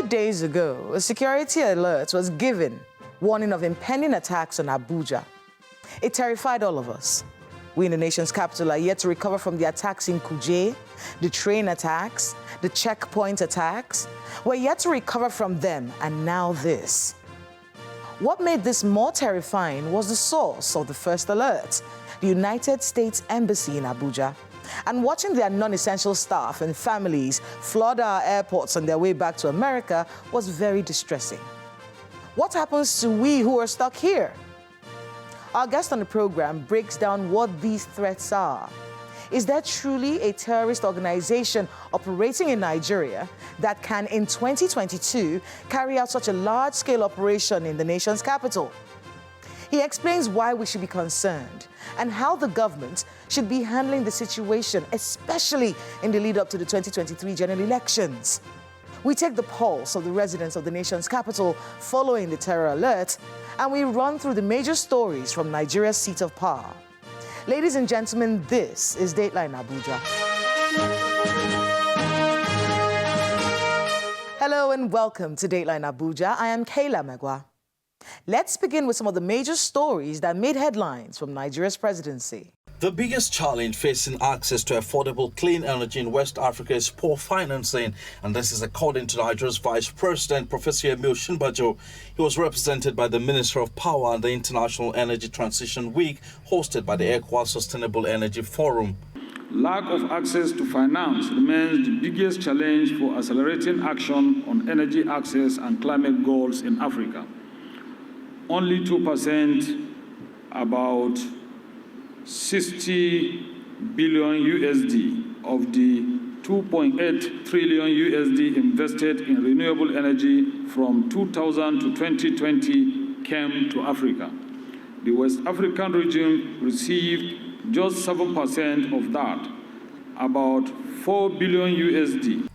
days ago, a security alert was given, warning of impending attacks on Abuja. It terrified all of us. We in the nation's capital are yet to recover from the attacks in Kuje, the train attacks, the checkpoint attacks. We're yet to recover from them, and now this. What made this more terrifying was the source of the first alert, the United States Embassy in Abuja. And watching their non-essential staff and families flood our airports on their way back to America was very distressing. What happens to we who are stuck here? Our guest on the program breaks down what these threats are. Is there truly a terrorist organization operating in Nigeria that can, in 2022, carry out such a large-scale operation in the nation's capital? He explains why we should be concerned and how the government should be handling the situation, especially in the lead-up to the 2023 general elections. We take the pulse of the residents of the nation's capital following the terror alert, and we run through the major stories from Nigeria's seat of power. Ladies and gentlemen, this is Dateline Abuja. Hello and welcome to Dateline Abuja. I am Kayla Megwa. Let's begin with some of the major stories that made headlines from Nigeria's presidency. The biggest challenge facing access to affordable clean energy in West Africa is poor financing, and this is according to Nigeria's Vice President, Professor Emil Shinbajo. He was represented by the Minister of Power at the International Energy Transition Week, hosted by the ECOWAS Sustainable Energy Forum. Lack of access to finance remains the biggest challenge for accelerating action on energy access and climate goals in Africa. Only 2%, about 60 billion USD of the 2.8 trillion USD invested in renewable energy from 2000 to 2020 came to Africa. The West African region received just 7% of that, about 4 billion USD.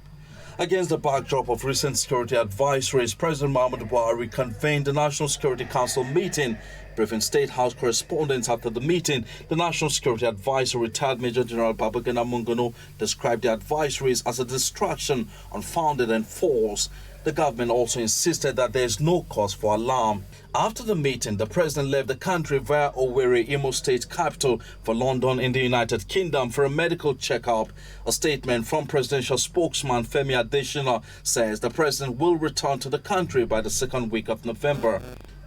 Against the backdrop of recent security advisories, President Muhammadu Buhari convened the National Security Council meeting. Briefing State House correspondents after the meeting, the National Security Advisor, retired Major General Babagana Mungono, described the advisories as a distraction, unfounded and false. The government also insisted that there is no cause for alarm. After the meeting, the president left the country via Owerri, Imo State capital, for London in the United Kingdom for a medical checkup. A statement from presidential spokesman Femi Adesina says the president will return to the country by the second week of November.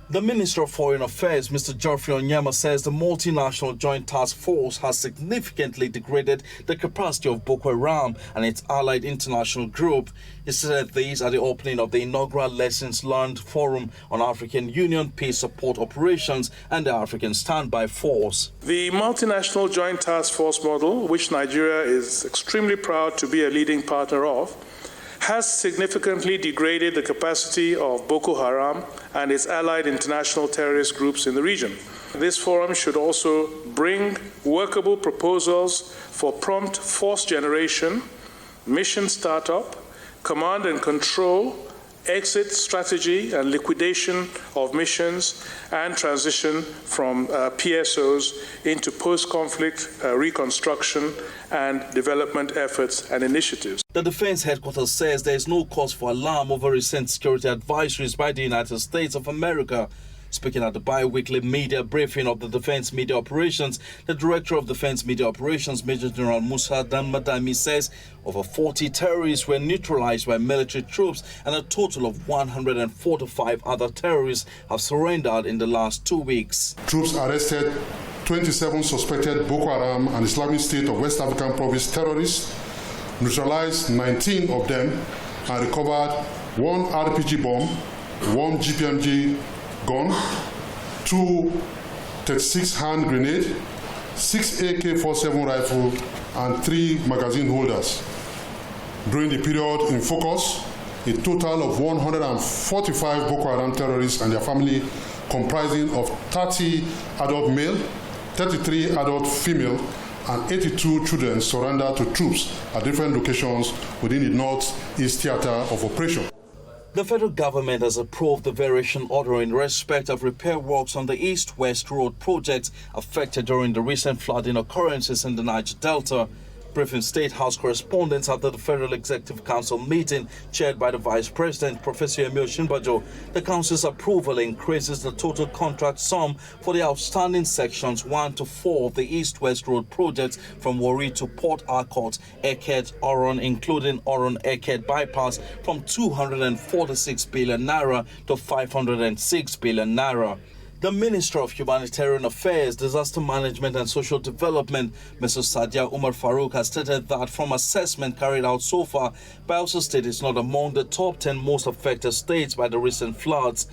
The Minister of Foreign Affairs, Mr. Geoffrey Onyema, says the multinational joint task force has significantly degraded the capacity of Boko Haram and its allied international group. He said these at the opening of the inaugural Lessons Learned Forum on African Union Peace Support Operations and the African Standby Force. The multinational joint task force model, which Nigeria is extremely proud to be a leading partner of, has significantly degraded the capacity of Boko Haram and its allied international terrorist groups in the region. This forum should also bring workable proposals for prompt force generation, mission startup, command and control, exit strategy and liquidation of missions, and transition from PSOs into post-conflict reconstruction and development efforts and initiatives. The Defense Headquarters says there is no cause for alarm over recent security advisories by the United States of America. Speaking at the bi-weekly media briefing of the Defense Media Operations, the Director of Defense Media Operations, Major General Musa Danmadami, says over 40 terrorists were neutralized by military troops and a total of 145 other terrorists have surrendered in the last 2 weeks. Troops arrested 27 suspected Boko Haram and Islamic State of West African Province terrorists, neutralized 19 of them, and recovered 1 RPG bomb, 1 GPMG gun, 2 36 hand grenade, 6 AK-47 rifle, and 3 magazine holders. During the period in focus, a total of 145 Boko Haram terrorists and their family, comprising of 30 adult male, 33 adult female, and 82 children, surrendered to troops at different locations within the North-East Theater of Operation. The federal government has approved the variation order in respect of repair works on the East-West Road project affected during the recent flooding occurrences in the Niger Delta. Briefing State House correspondents after the Federal Executive Council meeting chaired by the Vice President, Professor Emil Shinbajo, the Council's approval increases the total contract sum for the outstanding sections 1 to 4 of the East-West Road project from Warri to Port Harcourt, Eket, Oron, including Oron-Eket bypass, from 246 billion naira to 506 billion naira. The Minister of Humanitarian Affairs, Disaster Management and Social Development, Mrs. Sadia Umar Farouk, has stated that from assessment carried out so far, Bayelsa State is not among the top 10 most affected states by the recent floods.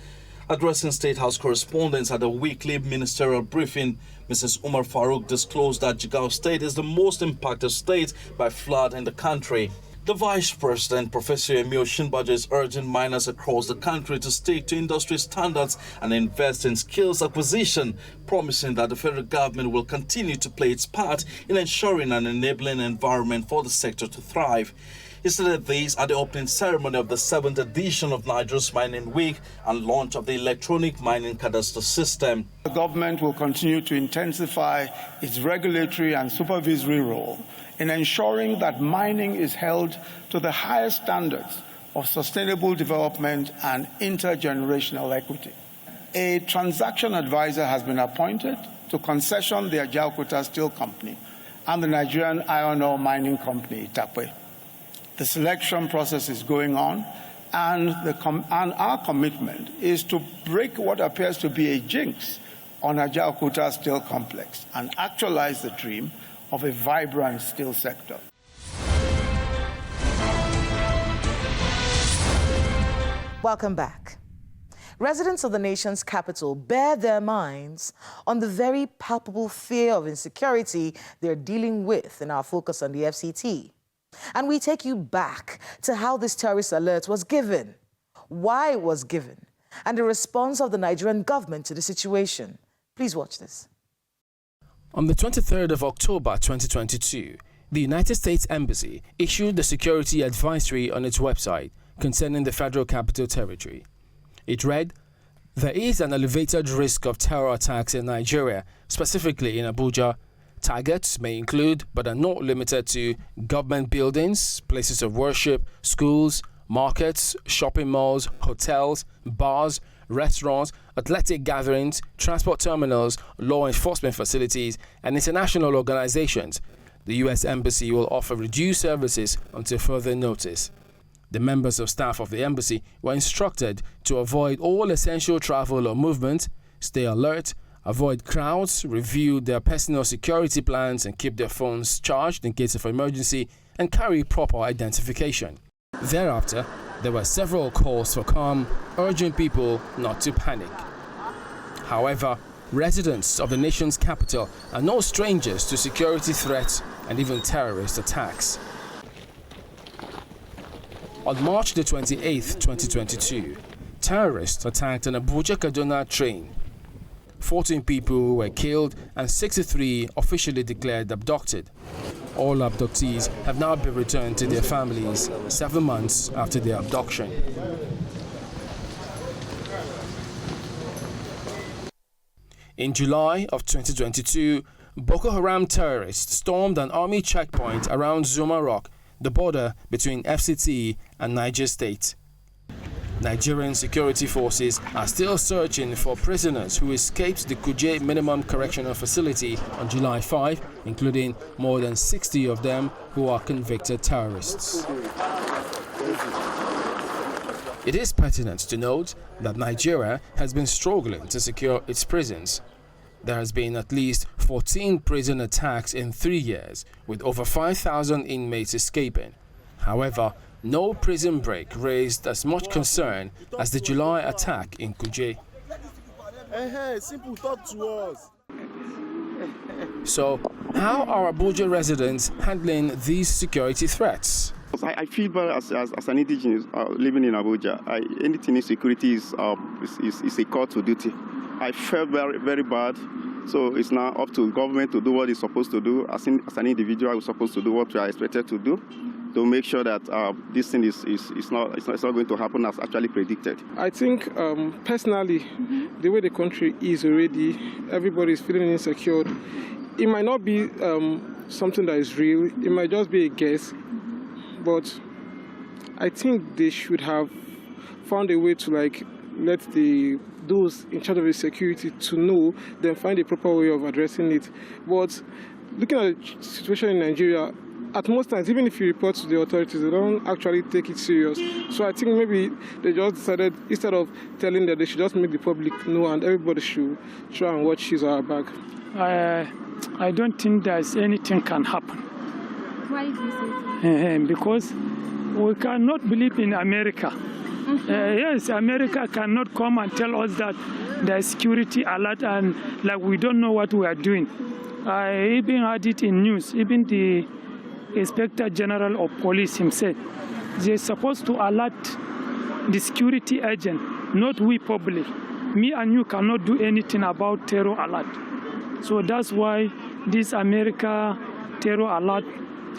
Addressing State House correspondents at a weekly ministerial briefing, Mrs. Umar Farouk disclosed that Jigawa State is the most impacted state by flood in the country. The Vice President, Professor Emil Shinbajo, is urging miners across the country to stick to industry standards and invest in skills acquisition, promising that the federal government will continue to play its part in ensuring an enabling environment for the sector to thrive. He said these at the opening ceremony of the 7th edition of Nigeria's Mining Week and launch of the electronic mining cadastre system. The government will continue to intensify its regulatory and supervisory role in ensuring that mining is held to the highest standards of sustainable development and intergenerational equity. A transaction advisor has been appointed to concession the Ajaokuta Steel Company and the Nigerian Iron Ore Mining Company, Itakpe. The selection process is going on, and our commitment is to break what appears to be a jinx on Ajaokuta Steel Complex and actualize the dream of a vibrant steel sector. Welcome back. Residents of the nation's capital bear their minds on the very palpable fear of insecurity they're dealing with in our focus on the FCT. And we take you back to how this terrorist alert was given, why it was given, and the response of the Nigerian government to the situation. Please watch this. On the 23rd of October 2022, the United States Embassy issued the security advisory on its website concerning the Federal Capital Territory. It read, "There is an elevated risk of terror attacks in Nigeria, specifically in Abuja. Targets may include, but are not limited to, government buildings, places of worship, schools, markets, shopping malls, hotels, bars, restaurants, athletic gatherings, transport terminals, law enforcement facilities, and international organizations. The U.S. Embassy will offer reduced services until further notice." The members of staff of the embassy were instructed to avoid all essential travel or movement, stay alert, avoid crowds, review their personal security plans and keep their phones charged in case of emergency, and carry proper identification. Thereafter, there were several calls for calm, urging people not to panic. However, residents of the nation's capital are no strangers to security threats and even terrorist attacks. On March the 28th, 2022, terrorists attacked an Abuja-Kaduna train. 14 people were killed and 63 officially declared abducted. All abductees have now been returned to their families 7 months after their abduction. In July of 2022, Boko Haram terrorists stormed an army checkpoint around Zuma Rock, the border between FCT and Niger State. Nigerian security forces are still searching for prisoners who escaped the Kuje Minimum Correctional Facility on July 5, including more than 60 of them who are convicted terrorists. It is pertinent to note that Nigeria has been struggling to secure its prisons. There has been at least 14 prison attacks in 3 years, with over 5,000 inmates escaping. However, no prison break raised as much concern as the July attack in Kuje. Simple, talk to us. So, how are Abuja residents handling these security threats? I feel bad as an indigenous living in Abuja. Anything in security is a call to duty. I felt very, very bad. So it's now up to government to do what it's supposed to do. As an individual, we're supposed to do what we are expected to do to make sure that this thing is not going to happen as actually predicted. I think personally, the way the country is already, everybody is feeling insecure. It might not be something that is real. It might just be a guess, but I think they should have found a way to let those in charge of the security to know, then find a proper way of addressing it. But looking at the situation in Nigeria, at most times, even if you report to the authorities, they don't actually take it serious. So I think maybe they just decided, instead of telling them, they should just make the public know, and everybody should try and watch his or her back. I don't think there's anything can happen. Why do you say so? Because we cannot believe in America. Yes, America cannot come and tell us that there's security alert and we don't know what we are doing. I even heard it in news. Even the Inspector General of Police himself, they're supposed to alert the security agent, not we public. Me and you cannot do anything about terror alert. So that's why this America terror alert,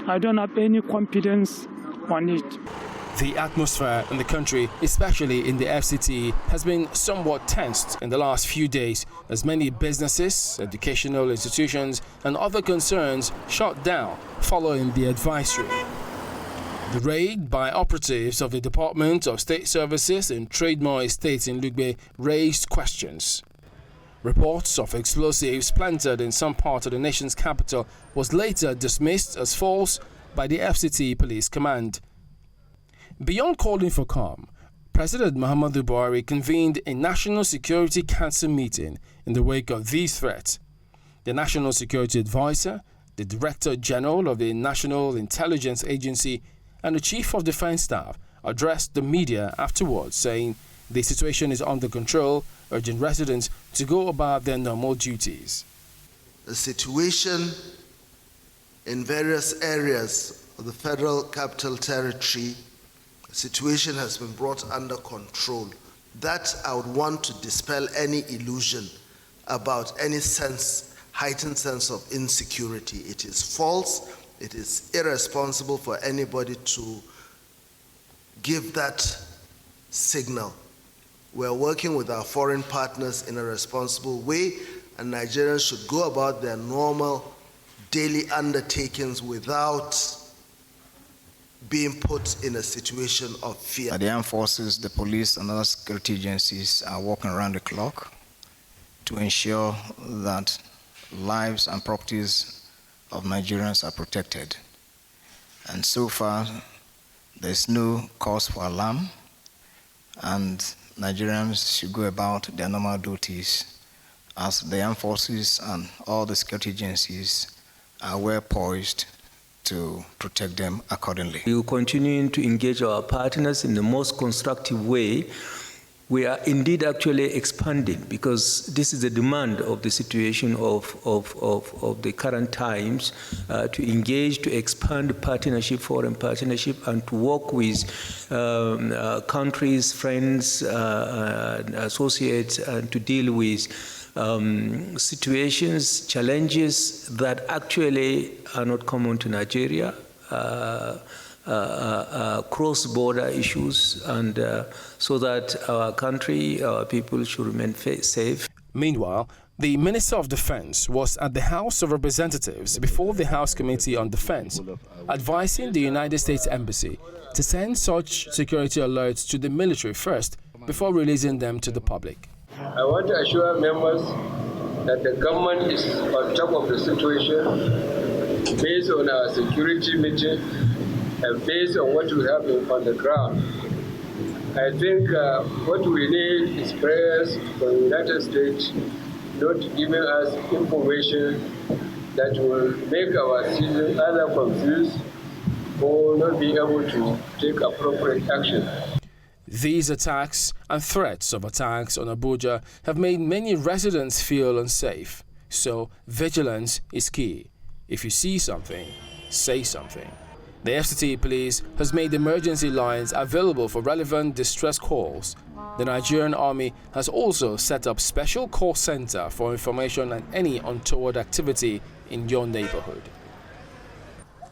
I don't have any confidence on it. The atmosphere in the country, especially in the FCT, has been somewhat tensed in the last few days as many businesses, educational institutions and other concerns shut down following the advisory. The raid by operatives of the Department of State Services in Trademore Estate in Lugbe raised questions. Reports of explosives planted in some part of the nation's capital was later dismissed as false by the FCT Police Command. Beyond calling for calm, President Muhammadu Buhari convened a National Security Council meeting in the wake of these threats. The National Security Advisor, the Director General of the National Intelligence Agency, and the Chief of Defense Staff addressed the media afterwards, saying the situation is under control, urging residents to go about their normal duties. The situation in various areas of the Federal Capital Territory, the situation has been brought under control. That I would want to dispel any illusion about any heightened sense of insecurity. It is false, it is irresponsible for anybody to give that signal. We're working with our foreign partners in a responsible way, and Nigerians should go about their normal daily undertakings without being put in a situation of fear. The armed forces, the police, and other security agencies are working around the clock to ensure that lives and properties of Nigerians are protected. And so far, there's no cause for alarm, and Nigerians should go about their normal duties as the armed forces and all the security agencies are well poised to protect them accordingly. We will continue to engage our partners in the most constructive way. We are indeed actually expanding because this is a demand of the situation of the current times to engage, to expand partnership, foreign partnership, and to work with countries, friends, associates, and to deal with situations, challenges that actually are not common to Nigeria, cross-border issues, and so that our country, our people should remain safe. Meanwhile, the Minister of Defense was at the House of Representatives before the House Committee on Defense, advising the United States Embassy to send such security alerts to the military first before releasing them to the public. I want to assure members that the government is on top of the situation based on our security meeting and based on what we have on the ground. I think what we need is prayers from the United States not giving us information that will make our citizens either confused or not be able to take appropriate action. These attacks and threats of attacks on Abuja have made many residents feel unsafe. So vigilance is key. If you see something, say something. The FCT Police has made emergency lines available for relevant distress calls. The Nigerian Army has also set up special call center for information on any untoward activity in your neighborhood.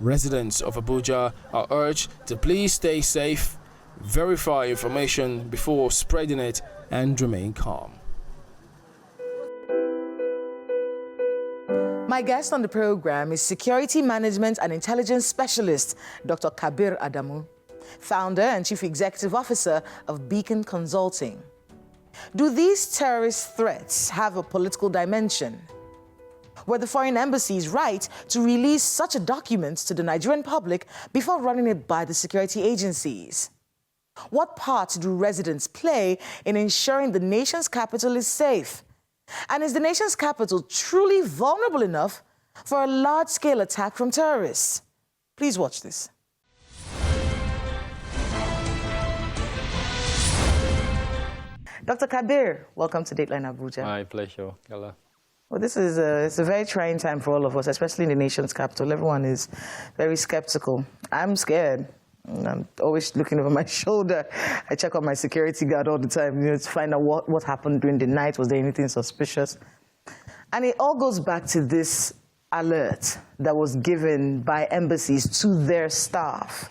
Residents of Abuja are urged to please stay safe, verify information before spreading it, and remain calm. My guest on the program is Security Management and Intelligence Specialist, Dr. Kabir Adamu, founder and chief executive officer of Beacon Consulting. Do these terrorist threats have a political dimension? Were the foreign embassies right to release such a document to the Nigerian public before running it by the security agencies? What part do residents play in ensuring the nation's capital is safe? And is the nation's capital truly vulnerable enough for a large-scale attack from terrorists? Please watch this. Dr. Kabir, welcome to Dateline Abuja. My pleasure, Gala. Well, this is it's a very trying time for all of us, especially in the nation's capital. Everyone is very skeptical. I'm scared. I'm always looking over my shoulder. I check on my security guard all the time, to find out what happened during the night. Was there anything suspicious? And it all goes back to this alert that was given by embassies to their staff.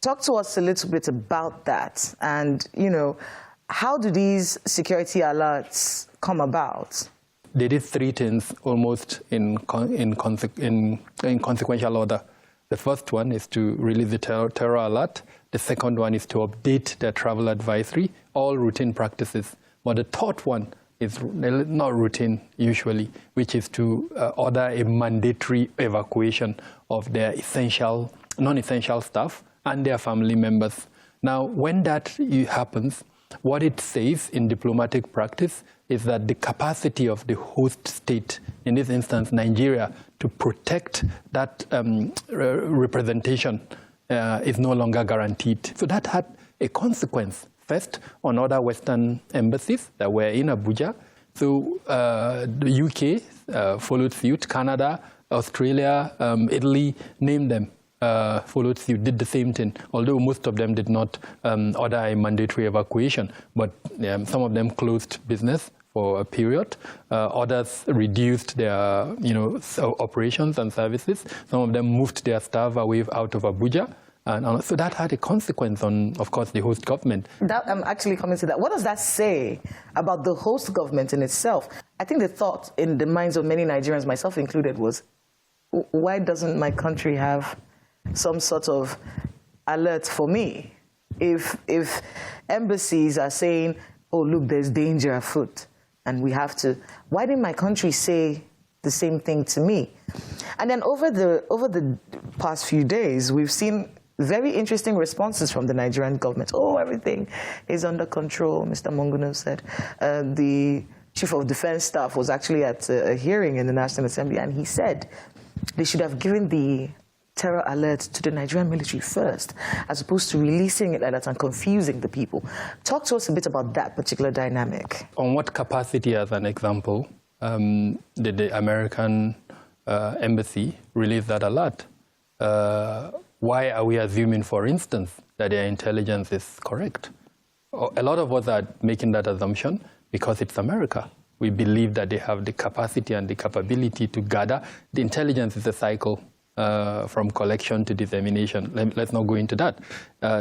Talk to us a little bit about that. And, how do these security alerts come about? They did three things almost in consequential order. The first one is to release the terror alert. The second one is to update their travel advisory, all routine practices. But the third one is not routine usually, which is to order a mandatory evacuation of their non-essential staff and their family members. Now, when that happens, what it says in diplomatic practice is that the capacity of the host state, in this instance Nigeria, to protect that representation is no longer guaranteed. So that had a consequence, first, on other Western embassies that were in Abuja. So the UK followed suit, Canada, Australia, Italy, name them. Followed suit, did the same thing, although most of them did not order a mandatory evacuation, but some of them closed business for a period. Others reduced their operations and services. Some of them moved their staff away out of Abuja. And so that had a consequence on, of course, the host government. I'm actually coming to that. What does that say about the host government in itself? I think the thought in the minds of many Nigerians, myself included, was, why doesn't my country have some sort of alert for me? If embassies are saying, oh, look, there's danger afoot, and we have to, why didn't my country say the same thing to me? And then over the past few days, we've seen very interesting responses from the Nigerian government. Oh, everything is under control, Mr. Monguno said. The Chief of Defense Staff was actually at a hearing in the National Assembly, and he said they should have given the terror alert to the Nigerian military first, as opposed to releasing it like that and confusing the people. Talk to us a bit about that particular dynamic. On what capacity, as an example, did the American embassy release that alert? Why are we assuming, for instance, that their intelligence is correct? A lot of us are making that assumption because it's America. We believe that they have the capacity and the capability to gather. The intelligence is a cycle. From collection to dissemination. Let's not go into that.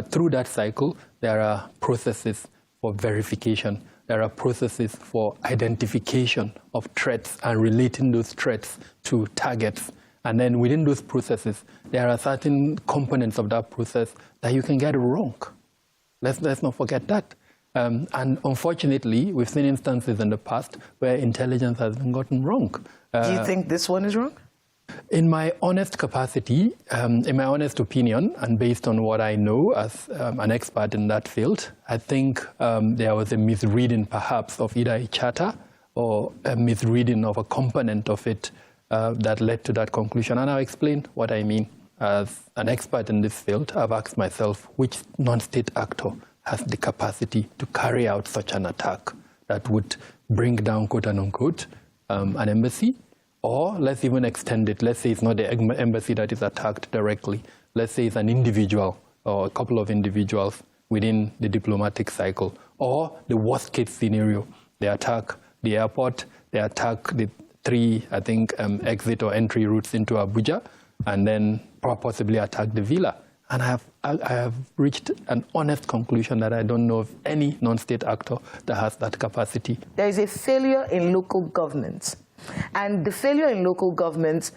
Through that cycle, there are processes for verification. There are processes for identification of threats and relating those threats to targets. And then within those processes, there are certain components of that process that you can get wrong. Let's not forget that. And unfortunately, we've seen instances in the past where intelligence has been gotten wrong. Do you think this one is wrong? In my honest capacity, in my honest opinion, and based on what I know as an expert in that field, I think there was a misreading perhaps of either a charter or a misreading of a component of it that led to that conclusion. And I'll explain what I mean. As an expert in this field, I've asked myself which non-state actor has the capacity to carry out such an attack that would bring down, quote unquote, an embassy. Or let's even extend it. Let's say it's not the embassy that is attacked directly. Let's say it's an individual or a couple of individuals within the diplomatic cycle. Or the worst case scenario, they attack the airport, they attack the three, exit or entry routes into Abuja, and then possibly attack the villa. And I have reached an honest conclusion that I don't know of any non-state actor that has that capacity. There is a failure in local government And the failure in local government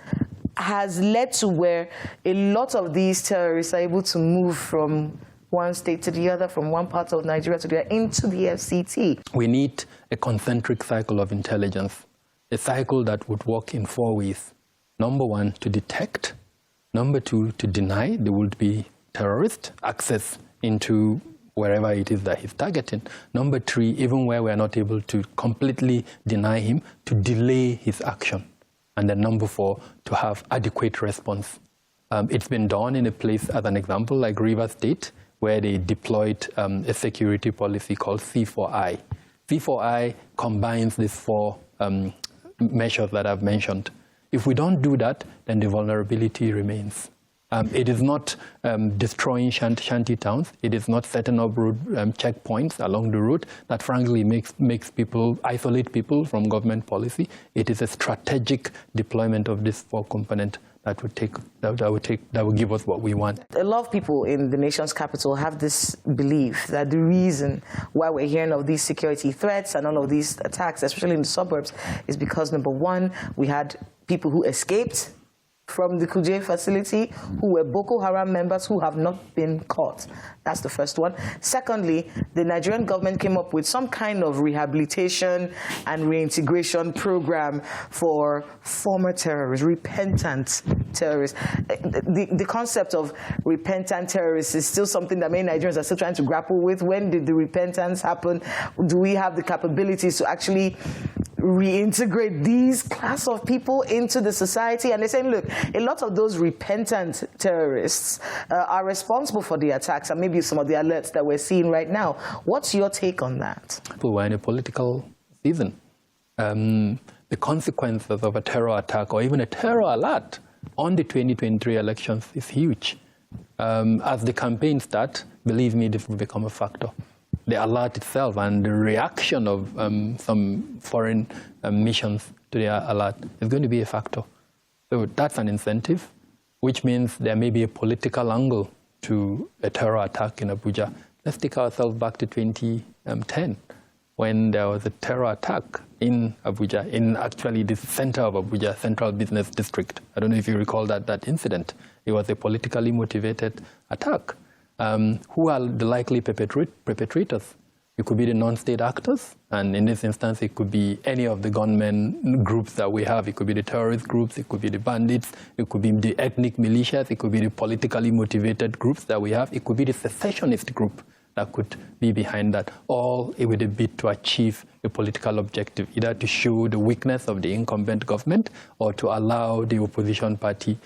has led to where a lot of these terrorists are able to move from one state to the other, from one part of Nigeria to the other, into the FCT. We need a concentric cycle of intelligence, a cycle that would work in 4 ways. Number one, to detect. Number two, to deny there would be terrorist access into wherever it is that he's targeting. Number three, even where we are not able to completely deny him, to delay his action. And then number four, to have adequate response. It's been done in a place, as an example, like Rivers State, where they deployed a security policy called C4I. C4I combines these four measures that I've mentioned. If we don't do that, then the vulnerability remains. It is not destroying shanty towns. It is not setting up road checkpoints along the road that frankly makes people, isolate people from government policy. It is a strategic deployment of this four component that would give us what we want. A lot of people in the nation's capital have this belief that the reason why we're hearing of these security threats and all of these attacks, especially in the suburbs, is because, number one, we had people who escaped from the Kuje facility who were Boko Haram members who have not been caught. That's the first one. Secondly, the Nigerian government came up with some kind of rehabilitation and reintegration program for former terrorists, repentant terrorists. The concept of repentant terrorists is still something that many Nigerians are still trying to grapple with. When did the repentance happen? Do we have the capabilities to actually reintegrate these class of people into the society? And they're saying, look, a lot of those repentant terrorists are responsible for the attacks and maybe some of the alerts that we're seeing right now. What's your take on that? We're in a political season. The consequences of a terror attack or even a terror alert on the 2023 elections is huge. As the campaign starts, believe me, this will become a factor. The alert itself and the reaction of some foreign missions to the alert is going to be a factor. So that's an incentive, which means there may be a political angle to a terror attack in Abuja. Let's take ourselves back to 2010, when there was a terror attack in Abuja, in actually the center of Abuja, Central Business District. I don't know if you recall that incident. It was a politically motivated attack. Who are the likely perpetrators? It could be the non-state actors, and in this instance, it could be any of the gunmen groups that we have. It could be the terrorist groups, it could be the bandits, it could be the ethnic militias, it could be the politically motivated groups that we have, it could be the secessionist group that could be behind that, all with a bid to achieve a political objective, either to show the weakness of the incumbent government or to allow the opposition party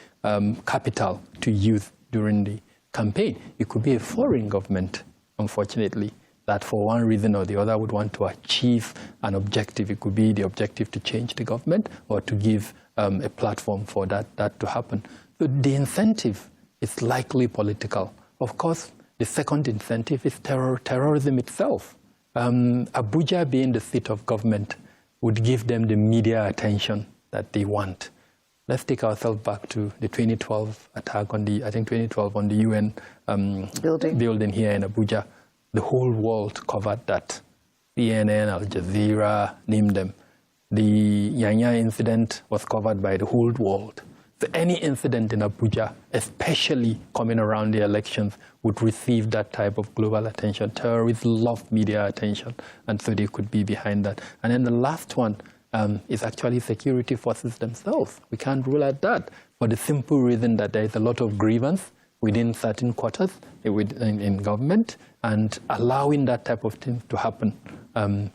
capital to use during the campaign. It could be a foreign government, unfortunately, that for one reason or the other would want to achieve an objective. It could be the objective to change the government or to give a platform for that to happen. So the incentive is likely political. Of course, the second incentive is terrorism itself. Abuja being the seat of government would give them the media attention that they want. Let's take ourselves back to the 2012 attack on the UN building here in Abuja. The whole world covered that. CNN, Al Jazeera, name them. The Yanya incident was covered by the whole world. So any incident in Abuja, especially coming around the elections, would receive that type of global attention. Terrorists love media attention, and so they could be behind that. And then the last one is actually security forces themselves. We can't rule out that for the simple reason that there is a lot of grievance within certain quarters in government, and allowing that type of thing to happen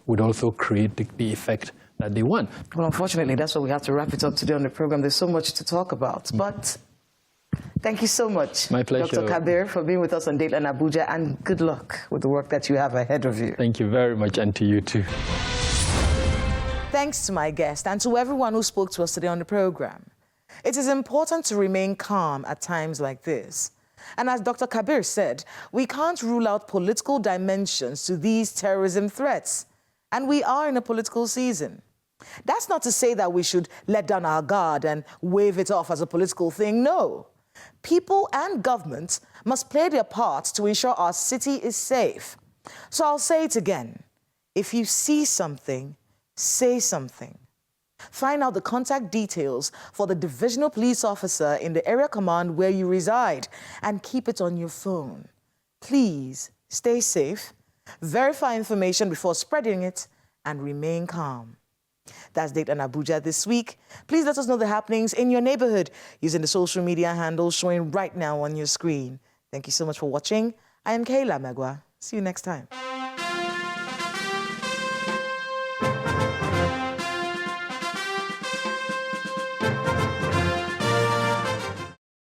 would also create the effect that they want. Well, unfortunately, that's why we have to wrap it up today on the program. There's so much to talk about, but thank you so much, my pleasure, Dr. Kabir, for being with us on Dateline Abuja, and good luck with the work that you have ahead of you. Thank you very much, and to you too. Thanks to my guest and to everyone who spoke to us today on the program. It is important to remain calm at times like this. And as Dr. Kabir said, we can't rule out political dimensions to these terrorism threats. And we are in a political season. That's not to say that we should let down our guard and wave it off as a political thing. No. People and governments must play their parts to ensure our city is safe. So I'll say it again. If you see something, say something. Find out the contact details for the divisional police officer in the area command where you reside and keep it on your phone. Please stay safe, verify information before spreading it, and remain calm. That's Dateline Abuja this week. Please let us know the happenings in your neighborhood using the social media handles showing right now on your screen. Thank you so much for watching. I am Kayla Megwa. See you next time.